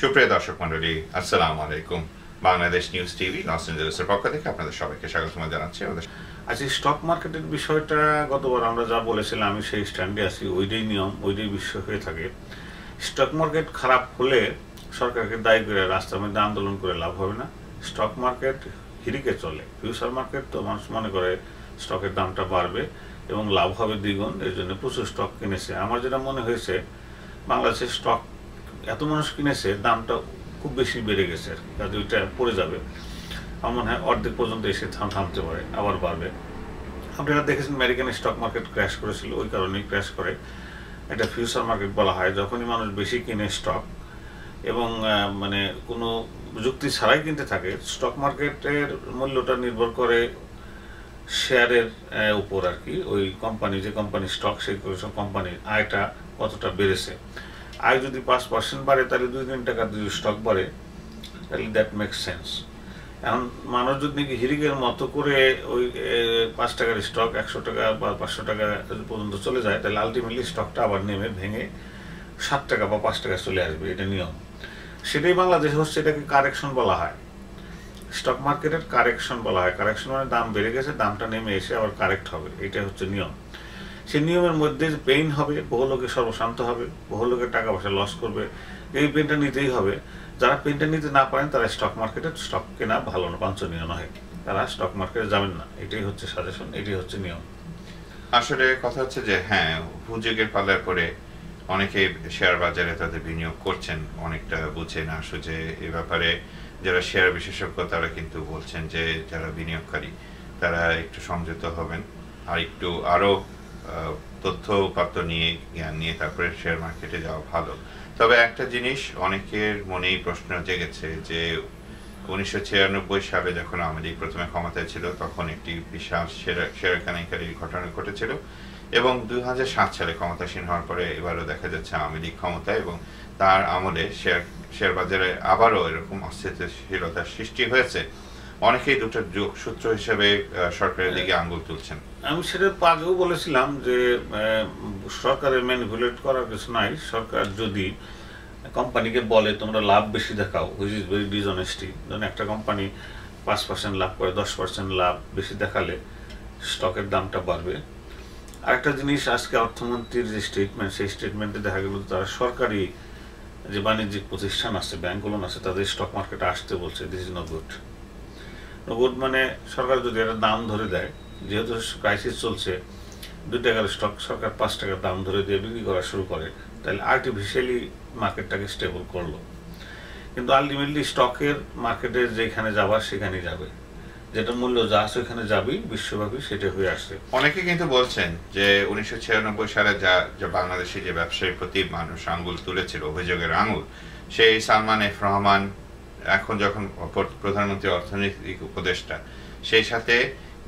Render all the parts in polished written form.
সুপ্রিয় দর্শক মণ্ডলী, আসসালামু আলাইকুম। বাংলাদেশ নিউজ টিভি লস এঞ্জেলেসের পক্ষ থেকে আপনাদের সবাইকে স্বাগত জানাচ্ছি। আচ্ছা, স্টক মার্কেটের বিষয়টা গতবার আমরা যা বলেছিলাম আমি সেই স্ট্যান্ডে আছি। ওইটাই নিয়ম, ওইটাই বিষয় হয়ে থাকে। স্টক মার্কেট খারাপ হলে সরকারকে দায়ী করে রাস্তার মধ্যে আন্দোলন করে লাভ হবে না। স্টক মার্কেট হিরিকে চলে। ফিউচার মার্কেট তো মানুষ মনে করে স্টকের দামটা বাড়বে এবং লাভ হবে দ্বিগুণ, এর জন্য প্রচুর স্টক কিনেছে। আমার যেটা মনে হয়েছে, বাংলাদেশের স্টক এত মানুষ কিনেছে, দামটা খুব বেশি বেড়ে গেছে আর কি, কাজে ওইটা পড়ে যাবে। আমার মনে হয় অর্ধেক পর্যন্ত এসে থামতে পারে, আবার বাড়বে। আপনারা দেখেছেন আমেরিকান স্টক মার্কেট ক্র্যাশ করেছিল, ওই কারণেই ক্র্যাশ করে। এটা ফিউচার মার্কেট বলা হয়। যখনই মানুষ বেশি কিনে স্টক এবং মানে কোনো যুক্তি ছাড়াই কিনতে থাকে, স্টক মার্কেটের মূল্যটা নির্ভর করে শেয়ারের উপর আর কি। ওই কোম্পানি, যে কোম্পানির স্টক, সেই কোম্পানির আয়টা কতটা বেড়েছে। আয় যদি 5% বাড়ে, তাহলে 2-3 টাকা যদি স্টক বাড়ে, তাহলে দ্যাট মেক্স সেন্স। এখন মানুষ যদি নাকি হিরিকের মতো করে ওই 5 টাকার স্টক 100 টাকা বা 500 টাকা পর্যন্ত চলে যায়, তাহলে আলটিমেটলি স্টকটা আবার নেমে ভেঙে 7 টাকা বা 5 টাকা চলে আসবে। এটা নিয়ম। সেটাই বাংলাদেশে হচ্ছে। এটাকে কারেকশন বলা হয়। স্টক মার্কেটের কারেকশন বলা হয়। কারেকশন মানে দাম বেড়ে গেছে, দামটা নেমে এসে আবার কারেক্ট হবে। এটা হচ্ছে নিয়ম। সেই নিয়মের মধ্যে পেইন হবে, বহু লোকে সর্বশান্ত হবে, বহু লোকের টাকা পয়সা লস করবে। এই পেনটা নিতেই হবে। যারা পেনটা নিতে না পারেন, তারা স্টক মার্কেটে স্টক কেনা ভালো না, বাঞ্ছনীয় নয়। তারা স্টক মার্কেটে যাবেন না। এটাই হচ্ছে সাজেশন, এটাই হচ্ছে নিয়ম। আসলে কথা হচ্ছে যে হ্যাঁ, হুজুগের পাল্লায় পরে অনেকে শেয়ার বাজারে তাদের বিনিয়োগ করছেন, অনেকটা বুঝে না সুঝে। এ ব্যাপারে যারা শেয়ার বিশেষজ্ঞ তারা কিন্তু বলছেন যে যারা বিনিয়োগকারী তারা একটু সংযত হবেন, আর একটু আরো তথ্য উপাত্ত নিয়ে, জ্ঞান নিয়ে তারপরে শেয়ার মার্কেটে যাওয়া ভালো। তবে একটা জিনিস অনেকের মনেই প্রশ্ন জেগেছে যে 1996 সালে যখন আওয়ামী লীগ প্রথমে ক্ষমতায় ছিল, তখন একটি বিশাল শেয়ার কেনাকারির ঘটনা ঘটেছিল, এবং 2007 সালে ক্ষমতাসীন হওয়ার পরে এবারও দেখা যাচ্ছে আওয়ামী লীগ ক্ষমতায়, এবং তার আমলে শেয়ার বাজারে আবারও এরকম অস্থিতিশীলতার সৃষ্টি হয়েছে। অনেকেই দুটো সূত্র হিসেবে সরকারের দিকে আঙ্গুল তুলছেন। আমি সেটা আগেও বলেছিলাম যে সরকারের ম্যানিপুলেট করার কিছু নাই। সরকার যদি কোম্পানিকে বলে তোমরা লাভ বেশি দেখাও, হুইচ ইজ ভেরি ডিসঅনেস্টি। যেমন একটা কোম্পানি 5% লাভ করে, 10% লাভ বেশি দেখালে স্টকের দামটা বাড়বে। আরেকটা জিনিস, আজকে অর্থমন্ত্রীর যে স্টেটমেন্ট, সেই স্টেটমেন্টে দেখা গেল তারা সরকারি যে বাণিজ্যিক প্রতিষ্ঠান আছে, ব্যাংকগুলো আছে, তাদের স্টক মার্কেটে আসতে বলছে। This is no good. No good মানে সরকার যদি একটা দাম ধরে দেয়, যেহেতু ক্রাইসিস চলছে, 2 টাকার স্টক সরকার 5 টাকার দাম ধরে দিয়ে বিক্রি করা শুরু করে, তাহলে আর্টিফিশিয়ালি মার্কেটটাকে স্টেবল করলো। কিন্তু আলটিমেটলি স্টকের মার্কেটে যেখানে যাবার সেখানেই যাবে, যেটা মূল্য যা আছে ওইখানে যাবেই, বিশ্বব্যাপী সেটা হয়ে আসছে। অনেকে কিন্তু বলছেন যে 1996 সালে যা বাংলাদেশে যে ব্যবসায়ীর প্রতি মানুষ আঙ্গুল তুলেছিল, অভিযোগের আঙ্গুল, সেই সালমান এফ রহমান এখন যখন প্রধানমন্ত্রী অর্থনৈতিক উপদেষ্টা, সেই সাথে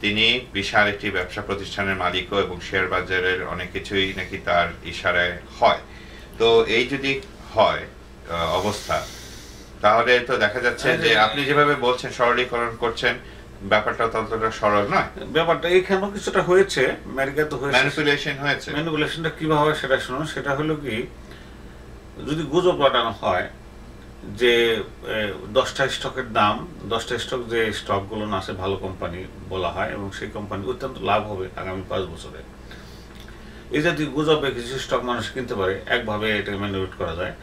তিনি বিশাল একটি ব্যবসা প্রতিষ্ঠানের মালিকও, এবং শেয়ার বাজারের অনেক কিছুই নাকি তার ইশারায় হয়। তো এই যদি হয় অবস্থা, তাহলে তো দেখা যাচ্ছে যে আপনি যেভাবে বলছেন, সরলীকরণ করছেন, ব্যাপারটা ততটা সরল নয়। ব্যাপারটা এখানেও কিছুটা হয়েছে, আমেরিকাতে হয়েছে, ম্যানিপুলেশন হয়েছে। ম্যানিপুলেশনটা কিভাবে সেটা শুনুন। সেটা হলো কি, যদি গুজব রটানো হয় যে 10টা স্টকের দাম, 10টা স্টক, যে স্টকগুলো না আছে ভালো কোম্পানি বলা হয়, এবং সেই কোম্পানি অত্যন্ত লাভ হবে আগামী 5 বছরে, এই জাতীয় গুজবে কিছু স্টক মানুষ কিনতে পারে। একভাবে এটা ম্যানিপুলেট করা যায়।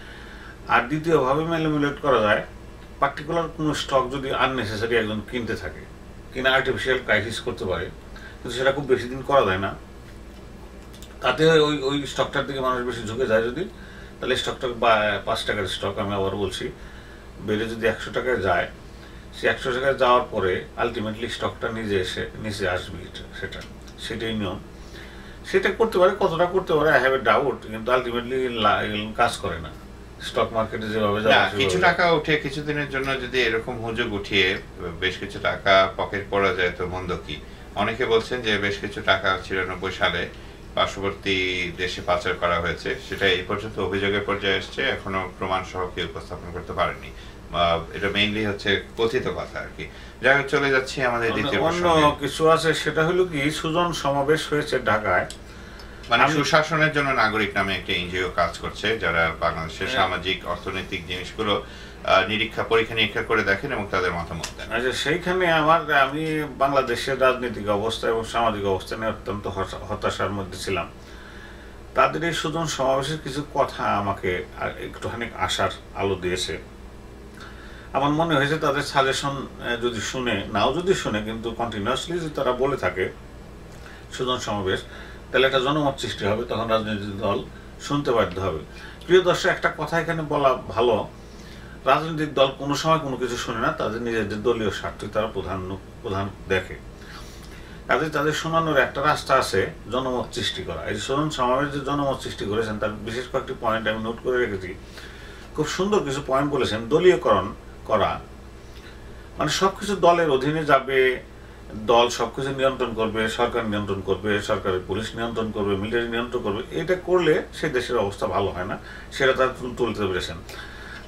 আর দ্বিতীয়ভাবে ম্যানিপুলেট করা যায়, পার্টিকুলার কোনো স্টক যদি আননেসেসারি একজন কিনতে থাকে, কিনা আর্টিফিশিয়াল ক্রাইসিস করতে পারে, কিন্তু সেটা খুব বেশি দিন করা যায় না, তাতে ওই স্টকটার দিকে মানুষ বেশি ঝুঁকে যায়। যদি তাহলে স্টকটা 5 টাকার স্টক, আমি আবার বলছি, বেড়ে যদি 100 টাকায় যায়, সে 100 টাকায় যাওয়ার পরে আলটিমেটলি স্টকটা নিচে আসবে। সেটাই নিয়ম। সেটা করতে পারে, কতটা করতে পারে আই হ্যাভ এ ডাউট, কিন্তু আলটিমেটলি কাজ করে না স্টক মার্কেটে যেভাবে যায়। কিছু টাকা উঠে কিছুদিনের জন্য যদি এরকম হুজুগ উঠিয়ে বেশ কিছু টাকা পকেট পড়া যায়, তো মন্দ কি? অনেকে বলছেন যে বেশ কিছু টাকা 1996 সালে পার্শ্ববর্তী দেশে পাচার করা হয়েছে, সেটা এই পর্যন্ত অভিযোগের পর্যায়ে এসছে, এখনো প্রমাণ সহ কেউ উপস্থাপন করতে পারেনি। এটা মেইনলি হচ্ছে কথিত কথা আর কি। যাই হোক, চলে যাচ্ছি আমাদের দ্বিতীয় অন্য কিছু আছে। সেটা হলো কি, সুজন সমাবেশ হয়েছে ঢাকায়, মানে সুশাসনের জন্য নাগরিক নামে একটা এনজিও কাজ করছে, যারা বাংলাদেশের সামাজিক অর্থনৈতিক জিনিসগুলো পরীক্ষা নিরীক্ষা করে দেখেন এবং তাদের মতামত দেন। আচ্ছা, সেইখানে আমি বাংলাদেশের রাজনৈতিক অবস্থা এবং সামাজিক অবস্থা নিয়ে অত্যন্ত হতাশার মধ্যে ছিলাম। তাদের এই সুজন সমাবেশের কিছু কথা আমাকে একটুখানি আশার আলো দিয়েছে। আমার মনে হয়েছে তাদের সাজেশন যদি শুনে, নাও যদি শুনে, কিন্তু কন্টিনিউয়াসলি যদি তারা বলে থাকে সুজন সমাবেশ, তাহলে একটা জনমত সৃষ্টি হবে, তখন রাজনৈতিক দল শুনতে বাধ্য হবে। প্রিয় দর্শক, একটা কথা এখানে বলা ভালো, রাজনৈতিক দল কোনো সময় কোনো কিছু শুনে না, তাদের নিজেদের দলীয় স্বার্থই তারা প্রধান দেখে। কাজে তাদের শোনানোর একটা রাস্তা আছে, জনমত সৃষ্টি করা। এই সুজন সমাবেশ যে জনমত সৃষ্টি করেছেন তার বিশেষ কয়েকটি পয়েন্ট আমি নোট করে রেখেছি। খুব সুন্দর কিছু পয়েন্ট বলেছেন। দলীয়করণ করা মানে সবকিছু দলের অধীনে যাবে, দল সবকিছু নিয়ন্ত্রণ করবে, সরকার নিয়ন্ত্রণ করবে, সরকারের পুলিশ নিয়ন্ত্রণ করবে, মিলিটারি নিয়ন্ত্রণ করবে। এটা করলে সে দেশের অবস্থা ভালো হয় না, সেটা তারা তুলতে পেরেছেন।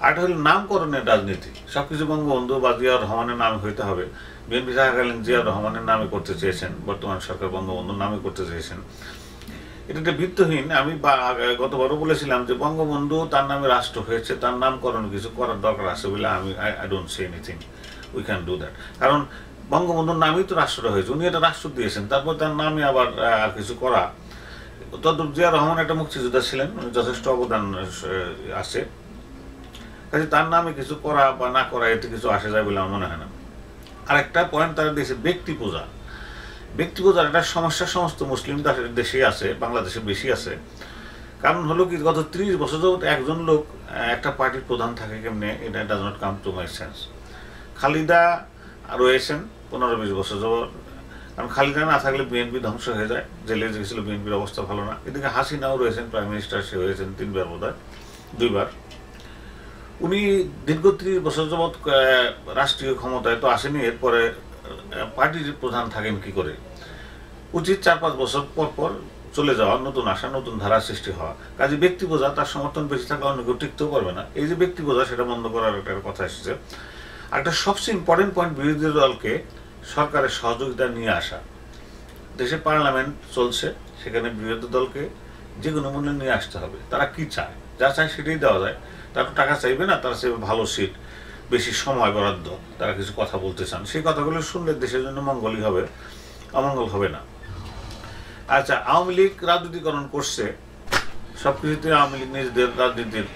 আরেকটা হলো নামকরণের রাজনীতি। সবকিছু বঙ্গবন্ধু বা জিয়াউর রহমানের নামে হইতে হবে। বিএনপি থাকাকালীন জিয়াউর রহমানের নামে করতে চেয়েছেন, বর্তমান সরকার বঙ্গবন্ধুর নামে করতে চেয়েছেন। এটা একটা ভিত্তিহীন। আমি গতবারও বলেছিলাম যে বঙ্গবন্ধু তার নামে রাষ্ট্র হয়েছে, তার নামকরণ কিছু করার দরকার আছে বলে I don't say anything, we can do that. কারণ বঙ্গবন্ধুর নামেই তো রাষ্ট্রটা হয়েছে, উনি এটা রাষ্ট্র দিয়েছেন, তারপর তার নামে আবার কিছু করা। তদ্রুপ জিয়াউর রহমান একটা মুক্তিযোদ্ধা ছিলেন, উনি যথেষ্ট অবদান আছে, কাজে তার নামে কিছু করা বা না করা এতে কিছু আসে যায় বলে আমার মনে হয় না। আরেকটা পয়েন্ট তারা দিয়েছে ব্যক্তি পূজা। ব্যক্তি পূজার একটা সমস্যা সমস্ত মুসলিম দেশেই আছে, বাংলাদেশে বেশি আছে। কারণ হলো কি, গত 30 বছর যাবত একজন লোক একটা পার্টির প্রধান থাকে কেমনে, এটা does not come to my sense. Khaleda রয়েছেন 15-20 বছর যাবত, কারণ খালিদা না থাকলে বিএনপি ধ্বংস হয়ে যায়, জেলে গেছিল, বিএনপির অবস্থা ভালো না। এদিকে হাসিনাও রয়েছেন, প্রাইম মিনিস্টার, সে হয়েছেন 3বার বোধহয়, 2বার। উনি দীর্ঘ 30 বছর যাবৎ রাষ্ট্রীয় ক্ষমতায় তো আসেনি, এরপরে পার্টির প্রধান থাকেন কি করে? উচিত 4-5 বছর পর পর চলে যাওয়া, নতুন আসা, নতুন ধারা সৃষ্টি হওয়া। কাজে ব্যক্তি বোঝা, তার সমর্থন বেশি থাকলে অন্য কেউ টিকতেও পারবে না। এই যে ব্যক্তি বোঝা, সেটা বন্ধ করার একটা কথা এসেছে। আর একটা সবচেয়ে ইম্পর্টেন্ট পয়েন্ট, বিরোধী দলকে সরকারের সহযোগিতা নিয়ে আসা। দেশে পার্লামেন্ট চলছে, সেখানে বিরোধী দলকে যে কোনো মূল্যে নিয়ে আসতে হবে। তারা কি চায়, যা চায় সেটাই দেওয়া যায়। তারা টাকা চাইবে না, তারা চাইবে ভালো সিট, বেশি সময় বরাদ্দ, তারা কিছু কথা বলতে চান। সেই কথাগুলো শুনলে দেশের জন্য মঙ্গলই হবে, অমঙ্গল হবে না। আচ্ছা, আওয়ামী লীগ রাজনীতিকরণ করছে, সবকিছুতে আওয়ামী লীগ নিজেদের রাজনীতির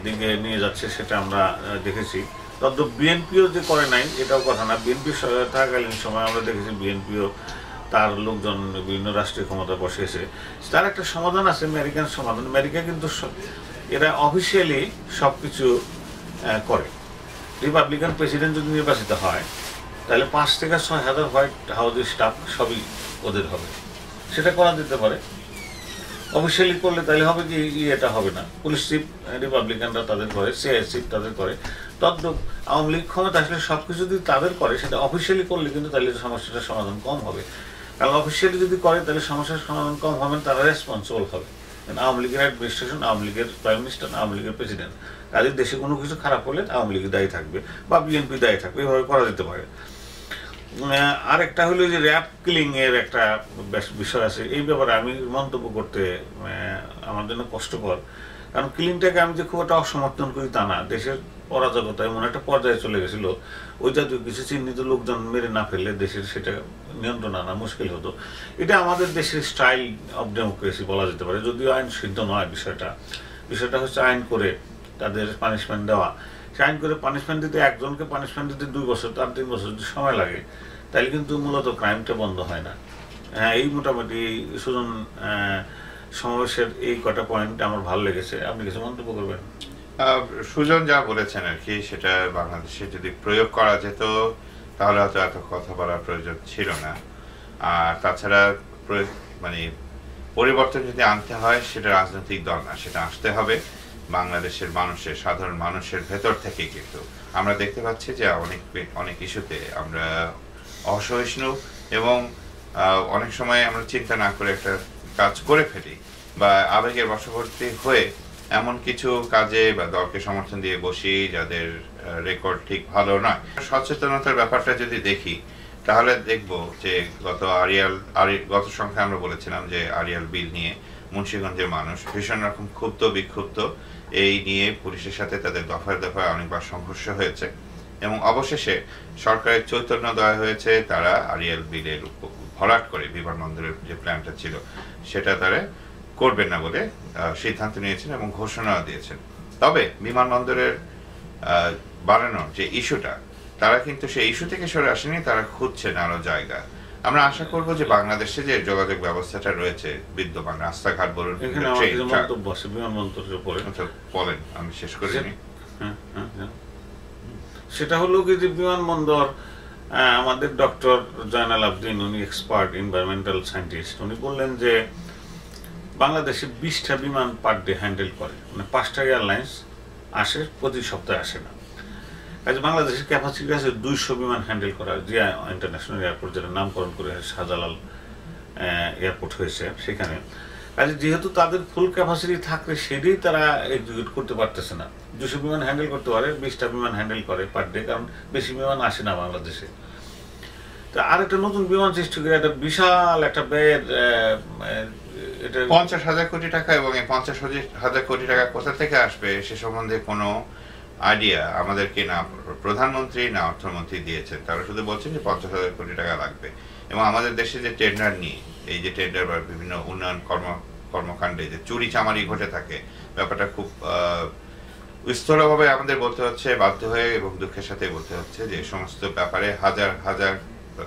দিকে নিয়ে যাচ্ছে, সেটা আমরা দেখেছি। তদ্রুপ বিএনপিও যে করে নাই এটাও কথা না। বিএনপি থাকাকালীন সময় আমরা দেখেছি বিএনপিও তার লোকজন বিভিন্ন রাষ্ট্রীয় ক্ষমতা বসিয়েছে। তার একটা সমাধান আছে, আমেরিকান সমাধান। আমেরিকা কিন্তু এরা অফিসিয়ালি সব কিছু করে। রিপাবলিকান প্রেসিডেন্ট যদি নির্বাচিত হয়, তাহলে 5 থেকে 6 হাজার হোয়াইট হাউসের স্টাফ সবই ওদের হবে। সেটা করা যেতে পারে। অফিসিয়ালি করলে তাহলে হবে কি, এটা হবে না। পুলিশ চিফ রিপাবলিকানরা তাদের করে, সিআই চিফ তাদের করে। তদ্রুপ আওয়ামী লীগ ক্ষমতা আসলে সব কিছু যদি তাদের করে, সেটা অফিসিয়ালি করলে কিন্তু তাহলে সমস্যাটার সমাধান কম হবে। কারণ অফিসিয়ালি যদি করে, তাহলে সমস্যার সমাধান কম হবে, তারা রেসপন্সিবল হবে। আওয়ামী লীগের অ্যাডমিনিস্ট্রেশন, আওয়ামী লীগের প্রাইম মিনিস্টার, আওয়ামী লীগের প্রেসিডেন্ট। তাদের দেশে কোনো কিছু খারাপ হলে আওয়ামী লীগ দায়ী থাকবে বা বিএনপি দায়ী থাকবে, এভাবে করা যেতে পারে। আরেকটা হলো যে র্যাপ কিলিং এর একটা বিষয় আছে। এই ব্যাপারে আমি মন্তব্য করতে আমার জন্য কষ্টকর, কারণ কিলিংটাকে আমি যে খুব একটা অসমর্থন করি তা না। দেশের অরাজকতা এমন একটা পর্যায়ে চলে গেছিল, ওই জাতীয় কিছু চিহ্নিত লোকজন মেরে না ফেললে দেশের সেটা নিয়ন্ত্রণ আনা মুশকিল হতো। এটা আমাদের দেশের স্টাইল অফ ডেমোক্রেসি বলা যেতে পারে, যদিও আইন সিদ্ধ নয়। বিষয়টা হচ্ছে আইন করে তাদের পানিশমেন্ট দেওয়া। সে আইন করে পানিশমেন্ট দিতে, একজনকে পানিশমেন্ট দিতে 2 বছর, তার 3 বছর যদি সময় লাগে, তাহলে কিন্তু মূলত ক্রাইমটা বন্ধ হয় না। এই মোটামুটি সুজন সমাবেশের এই কটা পয়েন্ট আমার ভালো লেগেছে। আপনি কিছু মন্তব্য করবেন? সুজন যা বলেছেন আর কি, সেটা বাংলাদেশে যদি প্রয়োগ করা যেত তাহলে হয়তো এত কথা বলার প্রয়োজন ছিল না। আর তাছাড়া মানে পরিবর্তন যদি আনতে হয়, সেটা রাজনৈতিক দল না, সেটা আসতে হবে বাংলাদেশের মানুষের, সাধারণ মানুষের ভেতর থেকে। কিন্তু আমরা দেখতে পাচ্ছি যে অনেক ইস্যুতে আমরা অসহিষ্ণু এবং অনেক সময় আমরা চিন্তা না করে একটা কাজ করে ফেলি বা আবেগের বশবর্তী হয়ে এমন কিছু কাজে বা দলকে সমর্থন দিয়ে বসি যাদের রেকর্ড ঠিক ভালো নয়। সচেতনতার ব্যাপারটা যদি দেখি, তাহলে দেখব যে গত সংখ্যায় আমরা বলেছিলাম যে আরিয়াল বিল নিয়ে মুন্সিগঞ্জের মানুষ ভীষণ রকম ক্ষুব্ধ বিক্ষুব্ধ, এই নিয়ে পুলিশের সাথে তাদের দফায় দফায় অনেকবার সংঘর্ষ হয়েছে এবং অবশেষে সরকারের চৈতন্য দেওয়া হয়েছে, তারা আরিয়াল বিলের ভরাট করে বিমানবন্দরের যে প্ল্যানটা ছিল সেটা তারা করবেন না বলে সিদ্ধান্ত নিয়েছেন এবং ঘোষণা দিয়েছেন। তবে বিমানবন্দরের বাড়ানোর যে ইস্যুটা, তারা কিন্তু সেই ইস্যু থেকে সরে আসেনি, তারা খুঁজছেন আরো জায়গা। আমরা আশা করব যে বাংলাদেশে যে যোগাযোগ ব্যবস্থাটা রয়েছে বিদ্যমান, রাস্তাঘাট বলুন, বলেন, আমি শেষ করিনি। সেটা হলো কি যে বিমানবন্দর, আমাদের ডক্টর জয়নাল আবদিন, উনি এক্সপার্ট এনভায়রনমেন্টাল সায়েন্টিস্ট, উনি বললেন যে বাংলাদেশে 20টা বিমান পার ডে হ্যান্ডেল করে, মানে 5টা এয়ারলাইন্স আসে, প্রতি সপ্তাহে আসে না। কাজে বাংলাদেশের ক্যাপাসিটি আছে 200 বিমান হ্যান্ডেল করা, জিয়া ইন্টারন্যাশনাল এয়ারপোর্ট, যেটা নামকরণ করে শাহজালাল এয়ারপোর্ট হয়েছে সেখানে। কাজে যেহেতু তাদের ফুল ক্যাপাসিটি থাকলে সেটাই তারা এক্সিকিউট করতে পারতেছে না। 200 বিমান হ্যান্ডেল করতে পারে, 20টা বিমান হ্যান্ডেল করে পার ডে, কারণ বেশি বিমান আসে না বাংলাদেশে। তো আরেকটা নতুন বিমান সৃষ্টি করে একটা বিশাল একটা ব্যয়ের, 50,000 কোটি টাকা, এবং এই 50,000 কোটি টাকা কোথা থেকে আসবে সে সম্বন্ধে কোনো আইডিয়া আমাদেরকে না প্রধানমন্ত্রী না অর্থমন্ত্রী দিয়েছেন। তারা শুধু বলছেন যে 50,000 কোটি টাকা লাগবে। এবং আমাদের দেশে যে টেন্ডার নিয়ে, এই যে টেন্ডার বা বিভিন্ন উন্নয়ন কর্মকাণ্ডে যে চুরি চামারি ঘটে থাকে, ব্যাপারটা খুব স্থূলভাবে আমাদের বলতে হচ্ছে, বাধ্য হয়ে এবং দুঃখের সাথে বলতে হচ্ছে যে সমস্ত ব্যাপারে হাজার হাজার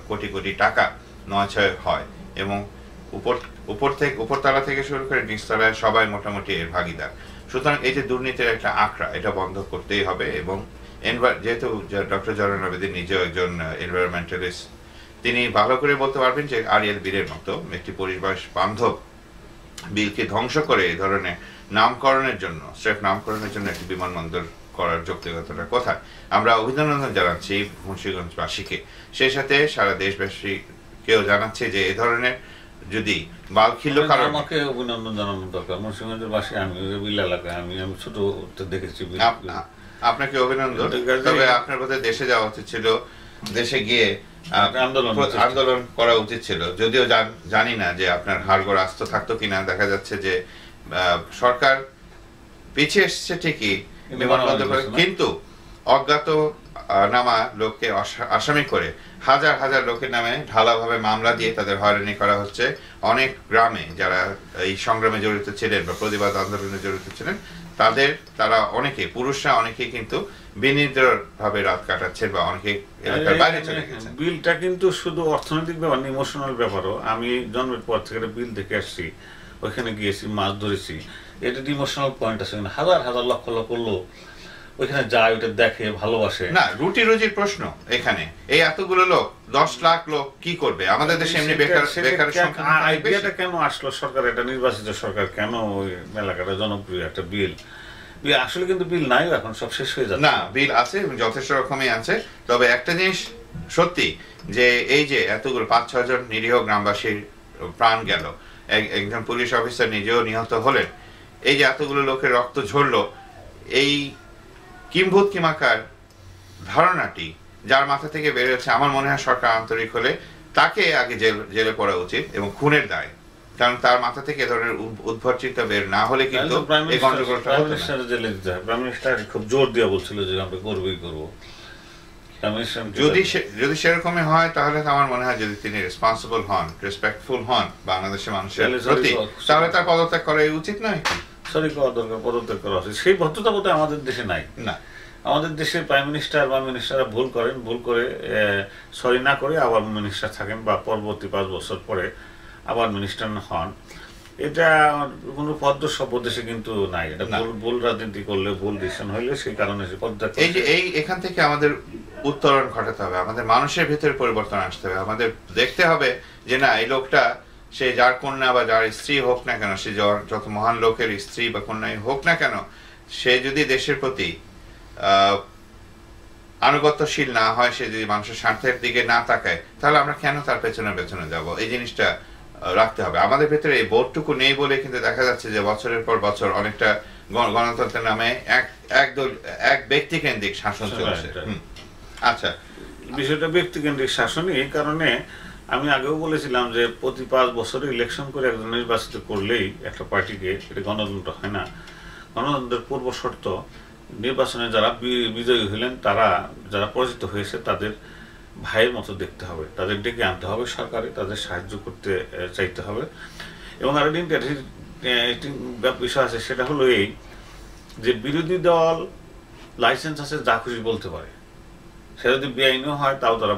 কোটি কোটি টাকা নয়ছয় হয় এবং উপরতলা থেকে শুরু করে নিচতলায় সবাই মোটামুটি এর ভাগিদার। সুতরাং এই যে দুর্নীতির একটা আঁকড়া, এটা বন্ধ করতেই হবে। এবং যেহেতু ডক্টর জয়নাল আবেদীন নিজেও একজন এনভায়রনমেন্টালিস্ট, তিনি ভালো করে বলতে পারবেন যে আরিয়াল বিলের মতো একটি পরিবেশ বান্ধব বিলকে ধ্বংস করে এই ধরনের নামকরণের জন্য, স্রেফ নামকরণের জন্য একটি বিমানবন্দর করার যৌক্তিকতাটা কোথায়। আমরা অভিনন্দন জানাচ্ছি মুন্সিগঞ্জবাসীকে, সেই সাথে সারা দেশবাসী কেউ জানাচ্ছে যে এ ধরনের যদি বালখিল্য কারণ, আমাকে অভিনন্দন জানানো দরকার। মুন্সিগঞ্জের বাসী, আমি বিল এলাকায়, আমি ছোট দেখেছি। আপনাকে অভিনন্দন। তবে আপনার বোধহয় দেশে যাওয়া উচিত ছিল, দেশে গিয়ে আন্দোলন করা উচিত ছিল। যদিও জানি না যে আপনার হাড়গোড় আস্ত থাকতো কিনা। দেখা যাচ্ছে যে সরকার পিছিয়ে এসছে ঠিকই বিমানবন্দর করে, কিন্তু অজ্ঞাত নামা লোককে আসামি করে হাজার হাজার লোকের নামে ঢালাভাবে মামলা দিয়ে তাদের হয়রানি করা হচ্ছে। অনেক গ্রামে যারা এই সংগ্রামে জড়িত ছিলেন বা প্রতিবাদ আন্দোলনে জড়িত ছিলেন, তারা অনেকে, পুরুষরা অনেকে কিন্তু বিনিদ্র ভাবে রাত কাটাচ্ছেন বা অনেকে এলাকার বাইরে চলে গেছেন। বিলটা কিন্তু শুধু অর্থনৈতিক ব্যাপার, ইমোশনাল ব্যাপারও। আমি জন্মের পর থেকে বিল দেখে আসছি, ওইখানে গিয়েছি, মাছ ধরেছি, এটা ইমোশনাল পয়েন্ট আছে। হাজার হাজার লক্ষ লক্ষ লোক ওইখানে যায়, ওইটা দেখে, ভালোবাসে। না, রুটি রুজির প্রশ্ন এখানে। এই এতগুলো লোক, 10 লাখ লোক কি করবে? আমাদের দেশে এমনি বেকার আইডিয়াটা কেন আসলো সরকার, এটা নির্বাচিত সরকার কেন ওই এলাকাটা জনপ্রিয় একটা বিল? আসলে কিন্তু বিল নাই, এখন সব শেষ হয়ে যাচ্ছে। না, বিল আছে, যথেষ্ট রকমই আছে। তবে একটা জিনিস সত্যি, যে এই যে এতগুলো 5-6 জন নিরীহ গ্রামবাসীর প্রাণ গেল, একজন পুলিশ অফিসার নিজেও নিহত হলেন, এই যে এতগুলো লোকের রক্ত ঝরলো, এই কিম্ভূত কিমাকার ধারণাটি যার মাথা থেকে বের হচ্ছে, আমার মনে হয় সরকার আন্তরিক হলে তাকে আগে জেলে পড়া উচিত এবং খুনের দায়। কারণ তার মাথা থেকে এ ধরনের উদ্ভট চিন্তা বের না হলে কিন্তু এই গন্ডগোলটা হতো না। প্রাইম মিনিস্টার খুব জোর দিয়ে বলছিল যে আমরা করবই করব। যদি সেরকমই হয়, তাহলে আমার মনে হয় যদি তিনি রেসপন্সিবল হন, রেসপেক্টফুল হন বাংলাদেশের মানুষের প্রতি, তাহলে তার পদত্যাগ করা উচিত নয়। সরি করা দরকার, পদত্যাগ করা উচিত। সেই ভদ্রতা বোধহয় আমাদের দেশে নাই। না, আমাদের দেশের প্রাইম মিনিস্টার বা মিনিস্টাররা ভুল করেন, ভুল করে সরি না করে আবার মিনিস্টার থাকেন, বা পরবর্তী 5 বছর পরে আবার মিনিস্টার হন। এটা কোনো ভদ্র সভ্য দেশে কিন্তু নাই। এটা ভুল রাজনীতি করলে, ভুল ডিসিশন হইলে সেই কারণে পদত্যাগ। এখান থেকে আমাদের উত্তরণ ঘটাতে হবে, আমাদের মানুষের ভিতরে পরিবর্তন আসতে হবে। আমাদের দেখতে হবে যে না, এই লোকটা, সে যার কন্যা বা যার স্ত্রী হোক না কেন, সে যত মহান লোকের স্ত্রী বা কন্যাই হোক না কেন, সে যদি দেশের প্রতি আনুগত্যশীল না হয়, সে যদি মানুষের স্বার্থের দিকে না তাকায়, তাহলে আমরা কেন তার পেছনে পেছনে যাব? এই জিনিসটা রাখতে হবে। আমাদের ভেতরে এই বোধটুকু নেই বলে কিন্তু দেখা যাচ্ছে যে বছরের পর বছর অনেকটা গণতন্ত্রের নামে এক ব্যক্তি কেন্দ্রিক শাসন চলছে। আচ্ছা, বিষয়টা ব্যক্তিকেন্দ্রিক শাসনই। এই কারণে আমি আগেও বলেছিলাম যে প্রতি 5 বছরে ইলেকশন করে একজন নির্বাচিত করলেই একটা পার্টিকে, এটা গণতন্ত্র হয় না। গণতন্ত্রের পূর্ব শর্ত নির্বাচনে যারা বিজয়ী হলেন, তারা যারা পরাজিত হয়েছে তাদের ভাইয়ের মতো দেখতে হবে, তাদের ডেকে আনতে হবে সরকারে, তাদের সাহায্য করতে চাইতে হবে। এবং আরো একটি বিষয় আছে, সেটা হলো এই যে বিরোধী দল লাইসেন্স আছে যা খুশি বলতে পারে, সেটা যদি বেআইনিও হয় তাও তারা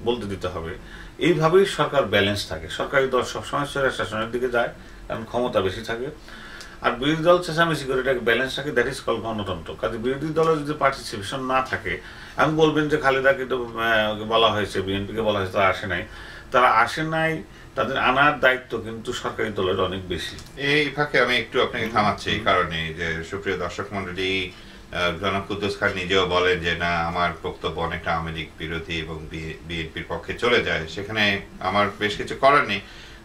বলতে দিতে হবে। এইভাবেই সরকার ব্যালেন্স থাকে। সরকারি দল সবসময় শাসনের দিকে যায়, কারণ ক্ষমতা বেশি থাকে, আর বিরোধী দল চেঁচামেচি করে এটাকে ব্যালেন্স থাকে। দ্যাট ইজ কল গণতন্ত্র। কাজে বিরোধী দলের যদি পার্টিসিপেশন না থাকে, আমি বলবেন যে খালেদাকে তো বলা হয়েছে, বিএনপিকে বলা হয়েছে তারা আসে নাই, তারা আসে নাই, তাদের আনার দায়িত্ব কিন্তু সরকারি দলের অনেক বেশি। এই ফাঁকে আমি একটু আপনাকে থামাচ্ছি এই কারণে যে সুপ্রিয় দর্শক মন্ডলী, জনাব কুদ্দুস খান নিজেও বলেন যে না, আমার বক্তব্য অনেকটা আওয়ামী লীগ বিরোধী এবং বিএনপির পক্ষে চলে যায়। সেখানে আমার বেশ কিছু করার নেই,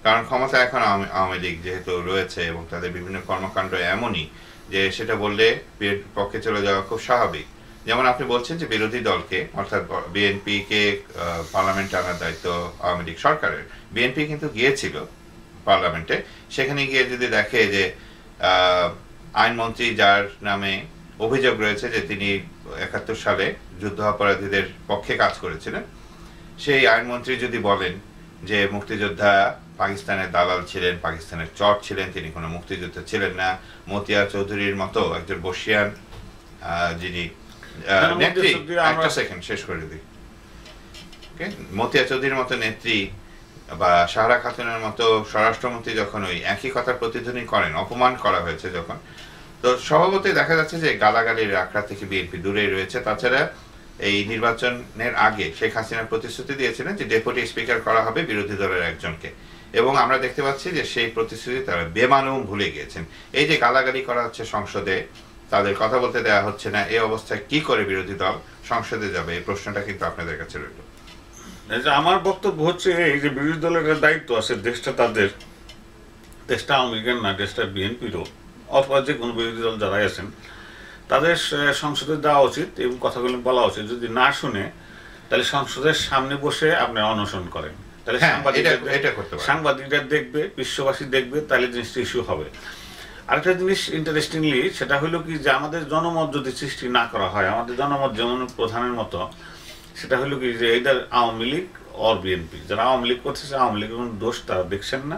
কারণ ক্ষমতা এখন আওয়ামী লীগ যেহেতু রয়েছে এবং তাদের বিভিন্ন কর্মকাণ্ড এমনই যে সেটা বললে বিএনপির পক্ষে চলে যাওয়া খুব স্বাভাবিক। যেমন আপনি বলছেন যে বিরোধী দলকে, অর্থাৎ বিএনপিকে পার্লামেন্টে আনার দায়িত্ব আওয়ামী লীগ সরকারের। বিএনপি কিন্তু গিয়েছিল পার্লামেন্টে, সেখানে গিয়ে যদি দেখে যে আইনমন্ত্রী যার নামে অভিযোগ রয়েছে যে তিনি 71 সালে যুদ্ধ অপরাধীদের পক্ষে কাজ করেছিলেন, সেই আইনমন্ত্রী যদি বলেন যে মুক্তিযোদ্ধা পাকিস্তানের দালাল ছিলেন, পাকিস্তানের চর ছিলেন, তিনি কোনো মুক্তিযোদ্ধা ছিলেন না, মতিয়া চৌধুরীর মতো একজন বর্ষিয়ান যিনি নেত্রী, একটা সেকেন্ড শেষ করে দিই, মতিয়া চৌধুরীর মতো নেত্রী বা সাহারা খাতুনের মতো স্বরাষ্ট্রমন্ত্রী যখন ওই একই কথার প্রতিধ্বনি করেন, অপমান করা হয়েছে যখন, তো স্বভাবতই দেখা যাচ্ছে যে গালাগালির আখড়া থেকে বিএনপি দূরেই রয়েছে। তাছাড়া এই নির্বাচনের আগে শেখ হাসিনা প্রতিশ্রুতি দিয়েছিলেন যে ডেপুটি স্পিকার করা হবে বিরোধী দলের একজনকে, এবং আমরা দেখতে পাচ্ছি যে সেই প্রতিশ্রুতি তারা বেমানুম ভুলে গিয়েছেন। এই যে গালাগালি করা হচ্ছে সংসদে, তাদের কথা বলতে দেওয়া হচ্ছে না, এই অবস্থায় কি করে বিরোধী দল সংসদে যাবে? এই প্রশ্নটা কিন্তু আপনাদের কাছে রইল। আমার বক্তব্য হচ্ছে এই যে বিরোধী দলের দায়িত্ব আছে, দেশটা তাদের, দেশটা আওয়ামী লীগের না, দেশটা বিএনপিরও, অথবা যে কোনো বিরোধী দল যারাই আছেন তাদের সংসদে দেওয়া উচিত এবং কথাগুলো বলা উচিত। যদি না শুনে তাহলে সংসদের সামনে বসে আপনি অনশন করেন, তাহলে সাংবাদিকরা দেখবে, বিশ্ববাসী দেখবে, তাহলে জিনিসটা ইস্যু হবে। আরেকটা জিনিস ইন্টারেস্টিংলি, সেটা হলো কি যে আমাদের জনমত যদি সৃষ্টি না করা হয়, আমাদের জনমত যেমন প্রধানের মতো, সেটা হলো কি যে এইটার আওয়ামী লীগ অর বিএনপি, যারা আওয়ামী লীগ করতেছে আওয়ামী লীগের কোনো দোষ তারা দেখছেন না,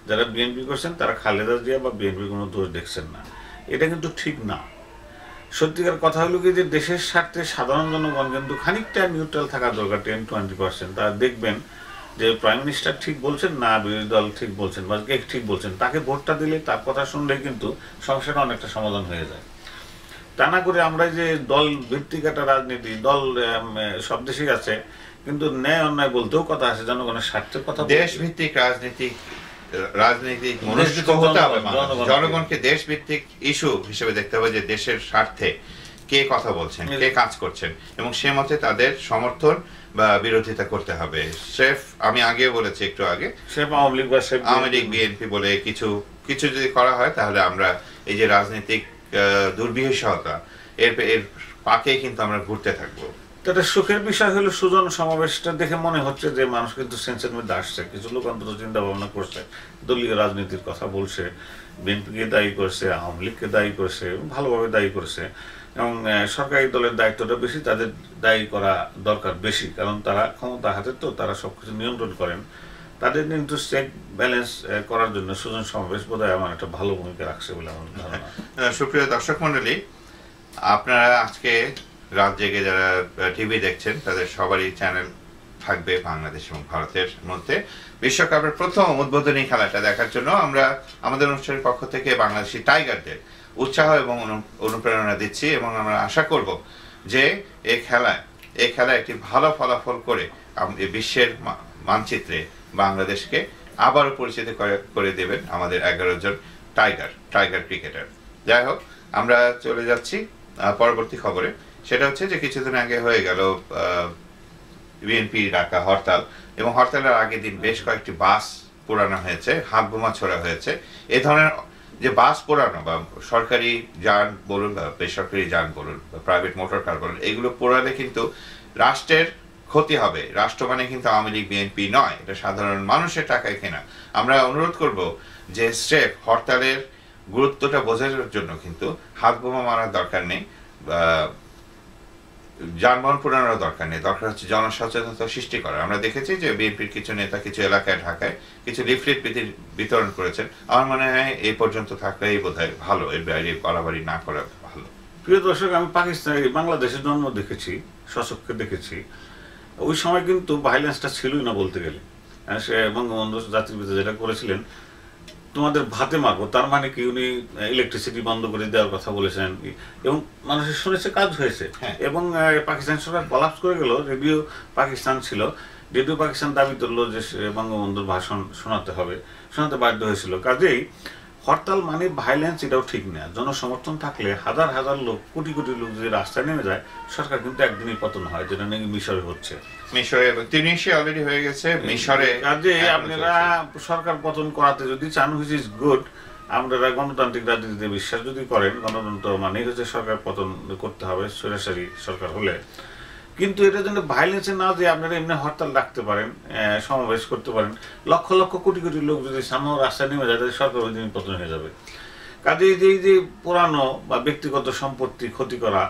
যারা বিএনপি করছেন তারা খালেদা জিয়া বা বিএনপির কোনো দোষ দেখছেন না। এটা কিন্তু ঠিক না। সত্যিকার কথা হলো কি যে দেশের স্বার্থে সাধারণ জনগণ কিন্তু খানিকটা নিউট্রাল থাকা দরকার, 10-20%। তারা দেখবেন যে প্রাইম মিনিস্টার ঠিক বলছেন না বিরোধী দল ঠিক বলছেন বা কে ঠিক বলছেন, তাকে ভোটটা দিলে, তার কথা শুনলে কিন্তু সমস্যাটা অনেকটা সমাধান হয়ে যায়। তা না করে আমরা যে দল ভিত্তিক একটা রাজনীতি, দল সব দেশেই আছে, কিন্তু ন্যায় অন্যায় বলতেও কথা আছে, জনগণের স্বার্থের কথা, দেশ ভিত্তিক রাজনীতিক মনস্ক হতে হবে। জনগণকে দেশ ভিত্তিক ইস্যু হিসেবে দেখতে হবে, যে দেশের স্বার্থে কে কথা বলছেন, কে কাজ করছেন, এবং সে মতে তাদের সমর্থন বা বিরোধিতা করতে হবে। স্রেফ আমি আগে বলেছি, একটু আগে, স্রেফ আওয়ামী লীগ বা আওয়ামী লীগ বিএনপি বলে কিছু যদি করা হয়, তাহলে আমরা এই যে রাজনৈতিক দুর্বিষহতা, এর পাকে কিন্তু আমরা ঘুরতে থাকবো। এটা সুখের বিষয় হলো সুজন সমাবেশটা দেখে মনে হচ্ছে যে মানুষ কিন্তু সেন্সের মধ্যে আসছে, কিছু লোক অন্তত চিন্তা ভাবনা করছে, দলীয় রাজনীতির কথা বলছে, বিএনপিকে দায়ী করছে, আওয়ামী লীগকে দায়ী করছে, ভালোভাবে দায়ী করছে, এবং সরকারি দলের দায়িত্বটা বেশি, তাদের দায়ী করা দরকার বেশি, কারণ তারা ক্ষমতা হাতে, তো তারা সবকিছু নিয়ন্ত্রণ করেন। তাদের কিন্তু চেক ব্যালেন্স করার জন্য সুজন সমাবেশ বোধহয় আমার একটা ভালো ভূমিকা রাখছে বলে আমার ধারণা। সুপ্রিয় দর্শক মন্ডলী, আপনারা আজকে রাত জেগে যারা টিভি দেখছেন, তাদের সবারই চ্যানেল থাকবে বাংলাদেশ এবং ভারতের মধ্যে বিশ্বকাপের প্রথম উদ্বোধনী খেলাটা দেখার জন্য আমরা আমাদের অনুষ্ঠানের পক্ষ থেকে বাংলাদেশি টাইগারদের উৎসাহ এবং অনুপ্রেরণা দিচ্ছি, এবং আমরা আশা করব যে এই খেলায় একটি ভালো ফলাফল করে বিশ্বের মানচিত্রে বাংলাদেশকে আবারও পরিচিত করে দেবেন আমাদের 11 জন টাইগার ক্রিকেটার। যাই হোক, আমরা চলে যাচ্ছি পরবর্তী খবরে। সেটা হচ্ছে যে কিছুদিন আগে হয়ে গেল বিএনপি ডাকা হরতাল, এবং হরতালের আগের দিন বেশ কয়েকটি বাস পোড়ানো হয়েছে, হাত বোমা ছোড়া হয়েছে। এ ধরনের যে বাস পোড়ানো বা সরকারি যান বলুন বা বেসরকারি যান বলুন বা প্রাইভেট মোটর কার বলুন, এগুলো পোড়ালে কিন্তু রাষ্ট্রের ক্ষতি হবে। রাষ্ট্র মানে কিন্তু আওয়ামী লীগ বিএনপি নয়, এটা সাধারণ মানুষের টাকায় কেনা। আমরা অনুরোধ করব যে স্রেফ হরতালের গুরুত্বটা বোঝানোর জন্য কিন্তু হাত বোমা মারার দরকার নেই, যানবাহন পোড়ানোর দরকার নেই, দরকার হচ্ছে জনসচেতনতা সৃষ্টি করা। আমরা দেখেছি যে বিএনপির কিছু নেতা কিছু এলাকায় ঢাকায় কিছু লিফলেট বিতরণ করেছেন। আমার মনে হয় এই পর্যন্ত থাকলেই বোধহয় ভালো, এর বাইরে বাড়াবাড়ি না করা ভালো। প্রিয় দর্শক, আমি বাংলাদেশের জন্ম দেখেছি, সশক্কে দেখেছি। ওই সময় কিন্তু ভাইলেন্সটা ছিলই না বলতে গেলে। সে বঙ্গবন্ধু জাতির পিতা যেটা করেছিলেন, তোমাদের ভাতে মারবো, তার মানে কি উনি ইলেকট্রিসিটি বন্ধ করে দেওয়ার কথা বলেছেন এবং মানুষের শুনেছে, কাজ হয়েছে। এবং পাকিস্তান সরকার কলাপস করে গেল, রেডিও পাকিস্তান ছিল, রেডিও পাকিস্তান দাবি করলো যে বঙ্গবন্ধুর ভাষণ শোনাতে বাধ্য হয়েছিল। কাজেই হরতাল মানে ভাইলেন্স, এটাও ঠিক না। জনসমর্থন থাকলে হাজার হাজার লোক, কোটি কোটি লোক যদি রাস্তায় নেমে যায়, সরকার কিন্তু একদিনই পতন হয়, যেটা নাকি মিশরে হচ্ছে। মিশরে তিউনিসে অলরেডি হয়ে গেছে, মিশরে। কাজে আপনারা সরকার পতন করাতে যদি চান, হুইচ ইজ গুড। আপনারা গণতান্ত্রিক রাজনীতিতে বিশ্বাস যদি করেন, গণতন্ত্র মানেই হচ্ছে সরকার পতন করতে হবে সরাসরি সরকার হলে। কিন্তু এটার জন্য ভাইলেন্সে না যে আপনারা এমনি হরতাল রাখতে পারেন, সমাবেশ করতে পারেন, লক্ষ লক্ষ কোটি কোটি লোক যদি সামনে রাস্তায় নেমে যায়, তাহলে সরকার ওই দিন পতন হয়ে যাবে। কাজে এই যে পুরানো বা ব্যক্তিগত সম্পত্তি ক্ষতি করা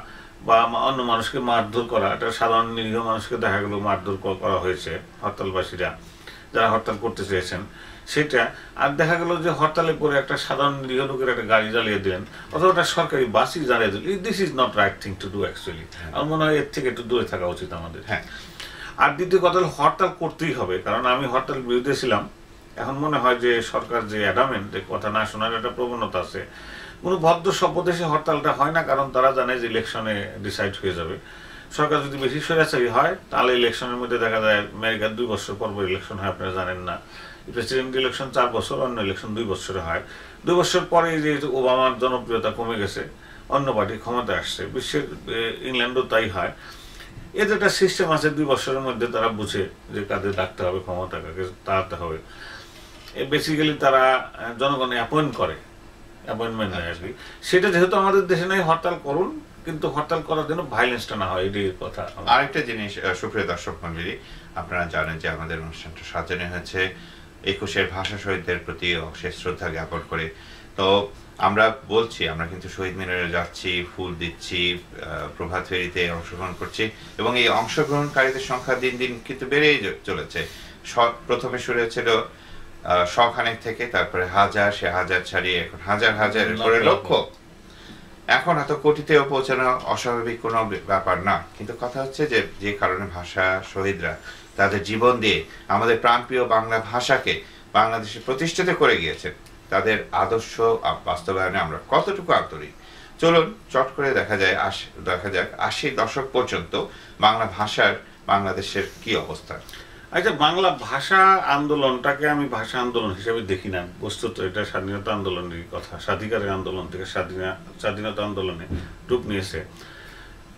বা অন্য মানুষকে মারধর করা, এটা সাধারণ নিরীহ মানুষকে দেখা গেল মারধর করা হয়েছে হরতালবাসীরা যারা হরতাল করতে চেয়েছেন সেটা। আর দেখা গেল যে হরতালে পরে একটা সাধারণ নিরীহ লোকের একটা গাড়ি জ্বালিয়ে দিলেন, অথবা একটা সরকারি বাসই জ্বালিয়ে দিলেন। This is not right thing to do actually. আমার মনে হয় এর থেকে একটু দূরে থাকা উচিত আমাদের। আর দ্বিতীয় কথা হলো, হরতাল করতেই হবে, কারণ আমি হরতাল বিরুদ্ধে ছিলাম। এখন মনে হয় যে সরকার যে অ্যাডামেন্ট, যে কথা না শোনার একটা প্রবণতা আছে। কোনো ভদ্র সভ্য দেশে হরতালটা হয় না, কারণ তারা জানে যে ইলেকশনে ডিসাইড হয়ে যাবে। সরকার যদি বেশি স্বৈরাচারী হয়, তাহলে ইলেকশনের মধ্যে দেখা যায় আমেরিকার 2 বছর পর ইলেকশন হয়, আপনারা জানেন না। প্রেসিডেন্ট ইলেকশন 4 বছর, অন্য ইলেকশন 2 বছরে হয়। 2 বছর পরে যে ওবামার জনপ্রিয়তা কমে গেছে, অন্য পার্টি ক্ষমতায় আসছে, বিশ্বের ইংল্যান্ডও তাই হয়। এদের একটা সিস্টেম আছে, 2 বছরের মধ্যে তারা বুঝে যে কাদের ডাকতে হবে, ক্ষমতা কাকে তাড়াতে হবে। বেসিক্যালি তারা জনগণে অ্যাপয়েন্টমেন্ট নেয় আর কি। সেটা যেহেতু আমাদের দেশে নেই, হরতাল করুন, কিন্তু হরতাল করার জন্য ভাইলেন্সটা না হয়, এটাই কথা। আরেকটা জিনিস, সুপ্রিয় দর্শক মন্ডলী, আপনারা জানেন যে আমাদের অনুষ্ঠানটা সাজানো হয়েছে 21-এর ভাষা শহীদদের প্রতি অশেষ শ্রদ্ধা জ্ঞাপন করে। তো আমরা বলছি, আমরা কিন্তু শহীদ মিনারে যাচ্ছি, ফুল দিচ্ছি, প্রভাত ফেরিতে অংশগ্রহণ করছি, এবং এই অংশগ্রহণকারীদের সংখ্যা দিন দিন কিন্তু বেড়েই চলেছে। প্রথমে শুরু হয়েছিল শখানেক থেকে, তারপরে হাজার, সে হাজার ছাড়িয়ে এখন হাজার হাজার করে লক্ষ, এখন এত কোটিতেও পৌঁছানো অস্বাভাবিক কোনো ব্যাপার না। কিন্তু কথা হচ্ছে যে কারণে ভাষা শহীদরা তাদের জীবন দিয়ে আমাদের প্রাণপ্রিয় বাংলা ভাষাকে বাংলাদেশে প্রতিষ্ঠিত করে গিয়েছেন, তাদের আদর্শ বাস্তবায়নে আমরা কতটুকু আন্তরিক। চলুন চট করে দেখা যাক 80 দশক পর্যন্ত বাংলা ভাষার বাংলাদেশের কি অবস্থা। আচ্ছা, বাংলা ভাষা আন্দোলনটাকে আমি ভাষা আন্দোলন হিসেবে দেখি না। বস্তুত এটা স্বাধীনতা আন্দোলনের কথা, স্বাধিকারের আন্দোলন থেকে স্বাধীনতা আন্দোলনে রূপ নিয়েছে।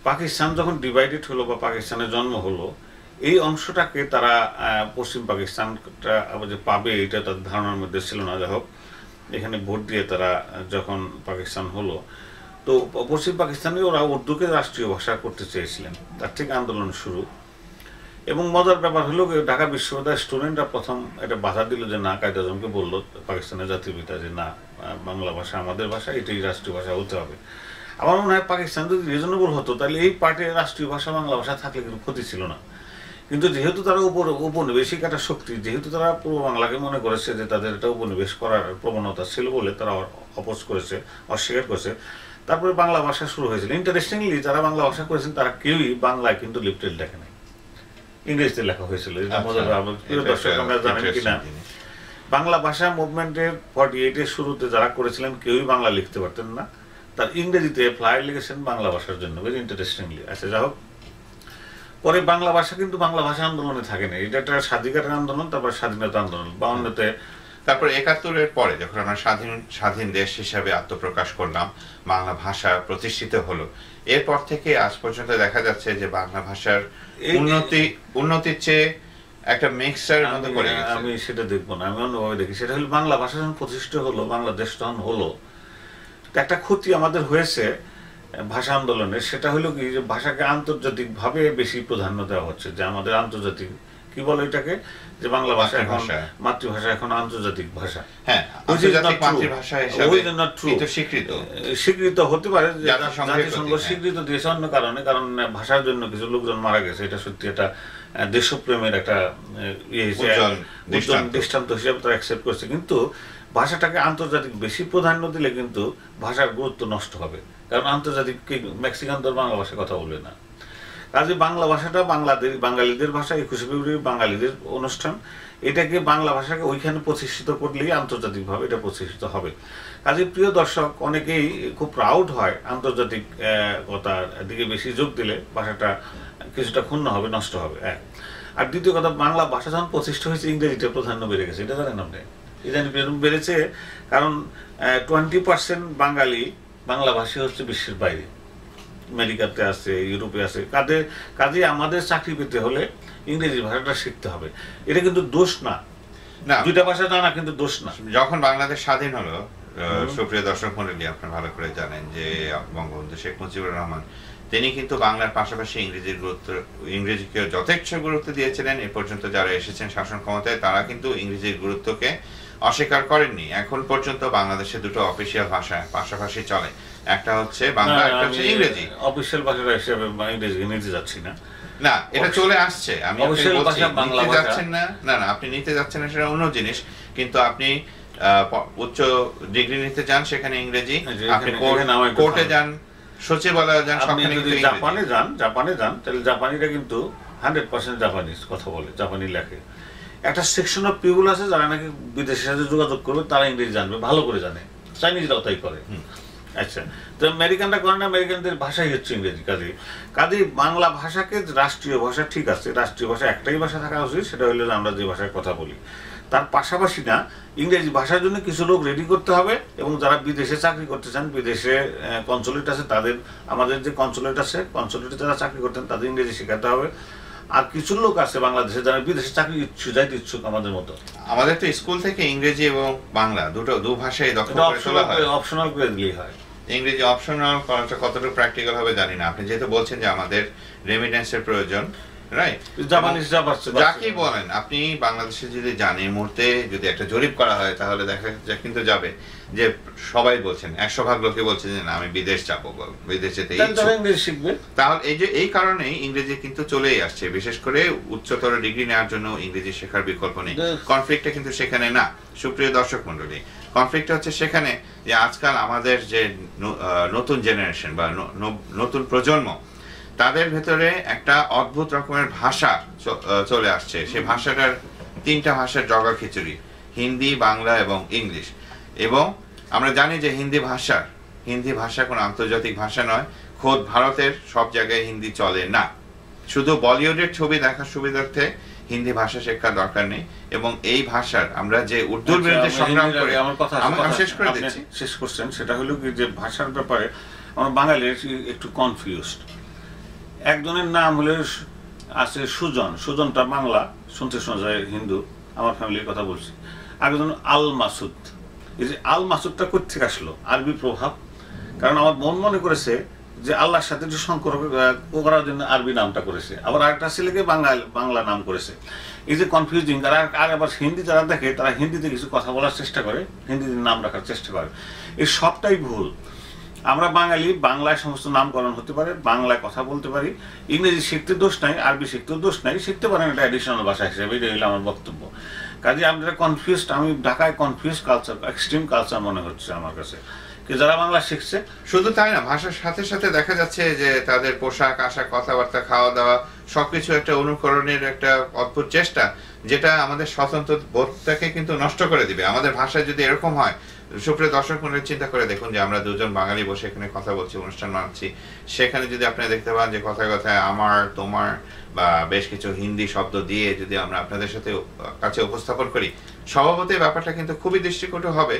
পাকিস্তান যখন ডিভাইডেড হলো বা পাকিস্তানের জন্ম হলো, এই অংশটাকে তারা পশ্চিম পাকিস্তানটা যে পাবে, এটা তাদের ধারণার মধ্যে ছিল না। যাই হোক, এখানে ভোট দিয়ে তারা যখন পাকিস্তান হলো, তো পশ্চিম পাকিস্তানে ওরা উর্দুকে রাষ্ট্রীয় ভাষা করতে চেয়েছিলেন, তার থেকে আন্দোলন শুরু। এবং মজার ব্যাপার হলো, ঢাকা বিশ্ববিদ্যালয়ের স্টুডেন্টরা প্রথম এটা বাধা দিল যে না, কায়েদ আজমকে বললো পাকিস্তানের জাতির পিতা যে না, বাংলা ভাষা আমাদের ভাষা, এটাই রাষ্ট্রীয় ভাষা হতে হবে। আমার মনে হয় পাকিস্তান যদি রিজনেবল হতো, তাহলে এই পার্টির রাষ্ট্রীয় ভাষা বাংলা ভাষা থাকলে কিন্তু ক্ষতি ছিল না। কিন্তু যেহেতু তারা উপনিবেশিক একটা শক্তি, যেহেতু তারা পূর্ব বাংলাকে মনে করেছে যে তাদের এটা উপনিবেশ করার প্রবণতা ছিল বলে তারা অপোজ করেছে, অস্বীকার করেছে। তারপরে বাংলা ভাষা শুরু হয়েছিল। ইন্টারেস্টিংলি, যারা বাংলা ভাষা করেছেন তারা কেউই বাংলায় কিন্তু লিফলেট লেখে নাই, ইংরেজিতে লেখা হয়েছিল। আমরা জানেন কিনা, বাংলা ভাষা মুভমেন্টের 48-এর শুরুতে যারা করেছিলেন কেউই বাংলা লিখতে পারতেন না, তার ইংরেজিতে ফ্লায়ার লিখেছেন বাংলা ভাষার জন্য, ভেরি ইন্টারেস্টিংলি। আচ্ছা, যাই হোক, পরে বাংলা ভাষা কিন্তু বাংলা ভাষা আন্দোলনে থাকে না। এটা একটা স্বাধিকারের আন্দোলন, তারপর স্বাধীনতা আন্দোলন 52-তে, তারপর 71-এর পরে যখন আমরা স্বাধীন দেশ হিসাবে আত্মপ্রকাশ করলাম, বাংলা ভাষা প্রতিষ্ঠিত হলো। এরপর থেকে আজ পর্যন্ত দেখা যাচ্ছে যে বাংলা ভাষার উন্নতির চেয়ে একটা মিক্সচারের মধ্যে পড়ে গেছে। আমি সেটা দেখবো না, আমি অন্যভাবে দেখি। সেটা হলো, বাংলা ভাষা যখন প্রতিষ্ঠিত হলো, বাংলাদেশ তখন হলো, একটা ক্ষতি আমাদের হয়েছে ভাষা আন্দোলনের, সেটা হলো কি যে ভাষাকে আন্তর্জাতিকভাবে বেশি প্রাধান্য দেওয়া হচ্ছে, যে আমাদের আন্তর্জাতিক কি বলে এটাকে, যে বাংলা ভাষা এখন মাতৃভাষা, এখন আন্তর্জাতিক ভাষা। হ্যাঁ, আন্তর্জাতিক মাতৃভাষা হিসেবে কিন্তু স্বীকৃত হতে পারে, জাতিসংঘ স্বীকৃত দিয়েছে অন্য কারণে, কারণ ভাষার জন্য কিছু লোকজন মারা গেছে, এটা সত্যি একটা দেশপ্রেমের একটা দৃষ্টান্ত হিসেবে তারা অ্যাকসেপ্ট করছে। কিন্তু ভাষাটাকে আন্তর্জাতিক বেশি প্রাধান্য দিলে কিন্তু ভাষার গুরুত্ব নষ্ট হবে, কারণ আন্তর্জাতিক মেক্সিকান তো বাংলা ভাষায় কথা বলবে না। কাজে বাংলা ভাষাটা বাঙালিদের ভাষা, 21শে ফেব্রুয়ারি বাঙালিদের অনুষ্ঠান, এটাকে বাংলা ভাষাকে ওইখানে প্রতিষ্ঠিত করলেই আন্তর্জাতিকভাবে এটা প্রতিষ্ঠিত হবে। কাজে প্রিয় দর্শক, অনেকেই খুব প্রাউড হয় আন্তর্জাতিকতার দিকে বেশি যোগ দিলে ভাষাটা কিছুটা ক্ষুণ্ণ হবে, নষ্ট হবে, এক। আর দ্বিতীয় কথা, বাংলা ভাষা যখন প্রতিষ্ঠা হয়েছে ইংরেজিতে প্রাধান্য বেড়ে গেছে, এটা জানেন আপনি? ইদানি বেড়েছে, কারণ 20% বাঙালি বাংলাভাষী হচ্ছে বিশ্বের বাইরে, আমেরিকাতে আছে, ইউরোপে আছে। কাজে আমাদের চাকরি পেতে হলে ইংরেজি ভাষাটা শিখতে হবে। এটা কিন্তু দোষ না, দুইটা ভাষা জানা কিন্তু দোষ না। যখন বাংলাদেশ স্বাধীন হলো, সুপ্রিয় দর্শক মণ্ডলী, আপনি ভালো করে জানেন যে বঙ্গবন্ধু শেখ মুজিবুর রহমান তিনি কিন্তু বাংলার পাশাপাশি ইংরেজিকে যথেষ্ট গুরুত্ব দিয়েছিলেন। এ পর্যন্ত যারা এসেছেন শাসন ক্ষমতায় তারা কিন্তু ইংরেজির গুরুত্বকে অস্বীকার করেননি। এখন পর্যন্ত বাংলাদেশে দুটো অফিসিয়াল ভাষা পাশাপাশি চলে, একটা হচ্ছে বাংলা, একটা হচ্ছে ইংরেজি। অফিসিয়াল ভাষা হিসেবে ইংরেজি নিতে যাচ্ছি না, না, এটা চলে আসছে। আমি নিতে যাচ্ছেন না, না না, আপনি নিতে যাচ্ছেন না, সেটা অন্য জিনিস। কিন্তু আপনি উচ্চ ডিগ্রি নিতে যান, সেখানে ইংরেজি। আপনি কোর্টে যান, সচিবালয়ে যান, সবখানে কিন্তু জাপানে যান, তাহলে জাপানিরা কিন্তু 100% জাপানিজ কথা বলে, জাপানি লেখে। একটা সেকশন অফ পিপল আছে যারা নাকি বিদেশের সাথে যোগাযোগ করবে, তারা ইংরেজি জানবে, ভালো করে জানে, চাইনিজরাও তাই করে। আচ্ছা, তো আমেরিকানরা করে না, আমেরিকানদের ভাষাই হচ্ছে ইংরেজি। কাজে বাংলা ভাষাকে রাষ্ট্রীয় ভাষা, ঠিক আছে, রাষ্ট্রীয় ভাষা একটাই ভাষা থাকা উচিত, সেটা হলো আমরা যে ভাষায় কথা বলি। তার পাশাপাশি না, ইংরেজি ভাষার জন্য কিছু লোক রেডি করতে হবে, এবং যারা বিদেশে চাকরি করতে চান, বিদেশে কনসুলেট আছে তাদের, আমাদের যে কনসুলেট আছে, কনসুলেটে যারা চাকরি করতেন তাদের ইংরেজি শেখাতে হবে। আর কিছু লোক আছে বাংলাদেশে যারা বিদেশে চাকরি যাইতে ইচ্ছুক, আমাদের মতো। আমাদের তো স্কুল থেকে ইংরেজি এবং বাংলা দু ভাষায় দক্ষ করে তোলা হয়, অপশনাল করে দিলেই হয়। ইংরেজি অপশনাল করাটা কতটুকু প্র্যাকটিক্যাল হবে জানি না। আপনি যেহেতু বলছেন যে আমাদের রেমিটেন্সের প্রয়োজন, রাইট, যাকেই বলেন আপনি বাংলাদেশে যদি যান, এই মুহূর্তে যদি একটা জরিপ করা হয়, তাহলে দেখা কিন্তু যাবে যে সবাই বলছেন, 100% লোকে বলছেন যে না, আমি বিদেশ যাবো, বিদেশ যেতে শিখবে। তাহলে এই কারণেই ইংরেজি কিন্তু চলেই আসছে, বিশেষ করে উচ্চতর ডিগ্রি নেওয়ার জন্য ইংরেজি শেখার বিকল্প নেই। কনফ্লিক্টটা কিন্তু সেখানে না, সুপ্রিয় দর্শক মন্ডলী, কনফ্লিক্টটা হচ্ছে সেখানে যে আজকাল আমাদের যে নতুন জেনারেশন বা নতুন প্রজন্ম, তাদের ভেতরে একটা অদ্ভুত রকমের ভাষা চলে আসছে। সেই ভাষাটার 3টা ভাষার জগা খিচুড়ি, হিন্দি, বাংলা এবং ইংলিশ। এবং আমরা জানি যে হিন্দি ভাষা কোনো আন্তর্জাতিক ভাষা নয়, খোদ ভারতের সব জায়গায় হিন্দি চলে না। শুধু বলিউডের ছবি দেখার সুবিধার্থে হিন্দি ভাষা শেখার দরকার নেই। এবং এই ভাষার আমরা যে উর্দুর বিরুদ্ধে সংগ্রাম করে, আমি শেষ করে দিচ্ছি, শেষ করছেন, সেটা হলো কি যে ভাষার ব্যাপারে আমার বাঙালি একটু কনফিউজড। একজনের নাম হলে আছে সুজন, সুজনটা বাংলা, শুনতে শোনা যায় হিন্দু, আমার ফ্যামিলির কথা বলছি। একজন আল মাসুদ, এই যে আল মাসুদটা কোথেকে আসলো? আরবি প্রভাব। কারণ আমার বোন মনে করেছে যে আল্লাহর সাথে একটু সম্পর্ক করার জন্য আরবি নামটা করেছে, আবার আরেকটা ছেলেকে বাংলা নাম করেছে। এই যে কনফিউজিং। আর আবার হিন্দি যারা দেখে, তারা হিন্দিতে কিছু কথা বলার চেষ্টা করে, হিন্দিতে নাম রাখার চেষ্টা করে, এই সবটাই ভুল। আমরা বাঙালি, বাংলায় সমস্ত নামকরণ হতে পারে, বাংলায় কথা বলতে পারি, ইংরেজি শিখতে দোষ নাই, আরবি শিখতেও দোষ নাই, শিখতে পারেন, এটা অ্যাডিশনাল ভাষা হিসেবে, এটা হলো আমার বক্তব্য। কাজে আপনারা কনফিউজড, আমি ঢাকায় কনফিউজ কালচার, এক্সট্রিম কালচার মনে হচ্ছে আমার কাছে, কি যারা বাংলা শিখছে। শুধু তাই না, ভাষার সাথে সাথে দেখা যাচ্ছে যে তাদের পোশাক আশাক, কথাবার্তা, খাওয়া দাওয়া সবকিছু একটা অনুকরণের একটা অদ্ভুত চেষ্টা, যেটা আমাদের স্বতন্ত্র বোধটাকে কিন্তু নষ্ট করে দিবে। আমাদের ভাষায় যদি এরকম হয়, সুপ্রিয় দর্শক মনে চিন্তা করে দেখুন যে আমরা দুজন বাঙালি বসে এখানে কথা বলছি, অনুষ্ঠান মানছি, সেখানে যদি আপনারা দেখতে পান যে কথায় কথায় আমার, তোমার বা বেশ কিছু হিন্দি শব্দ দিয়ে যদি আমরা আপনাদের সাথে কাছে উপস্থাপন করি, স্বভাবতই ব্যাপারটা কিন্তু খুবই দৃষ্টিকটু হবে।